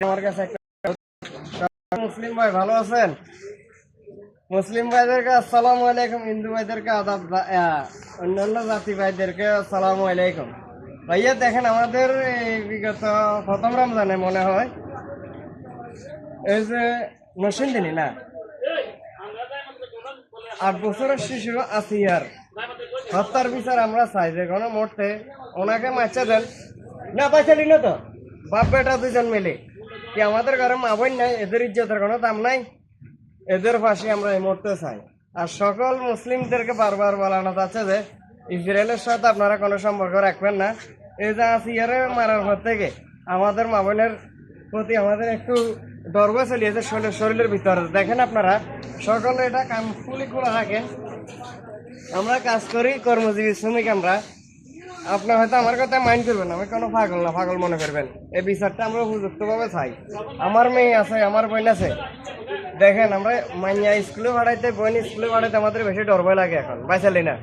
আমার কাছে মুসলিম ভাই ভালো আছেন? মুসলিম ভাইদেরকে আসসালামু আলাইকুম, হিন্দু ভাইদেরকে আদাব, অন্যান্য জাতি ভাইদেরকে আসসালামু আলাইকুম। ভাইয়া দেখেন, আমাদের এই বিগত প্রথম রমজানে মনে হয় এই যে নসীন দিনী না 8 বছরের শিশু আসিয়ার হত্যার বিচার আমরা চাই, যে কোনো মুহূর্তে ওনাকে মারছে দেন না, পাইছালি না তো বাপ বেটা দুজন মিলে কি আমাদের ঘরে মা বোন নাই, এদের ইজ্জতের কোনো দাম নাই, এদের ফাঁসি আমরা এই মুহূর্তে চাই। আর সকল মুসলিমদেরকে বারবার বলানো যাচ্ছে যে ইসরায়েলের সাথে আপনারা কোনো সম্পর্ক রাখবেন না। এই যে আসিয়ারে মারার পর থেকে আমাদের মা বোনের প্রতি আমাদের একটু দর্ব চলিয়েছে শরীরের ভিতরে। দেখেন আপনারা সকলে এটা কান খুলে খোলা রাখেন, আমরা কাজ করি, কর্মজীবী শ্রমিক আমরা। আপনার হয়তো আমার কথা মাইন্ড করবেন, আমি কোনো পাগল না, পাগল মনে করবেন। এই বিচারটা আমরা উপযুক্তভাবে চাই। আমার মেয়ে আছে, আমার বোন আছে, দেখেন আমরা মাইয়া স্কুলে পাঠাইতে, বোন স্কুলে পাঠাইতে আমাদের বেশি ডর ভয় লাগে এখন, বাইচালি না।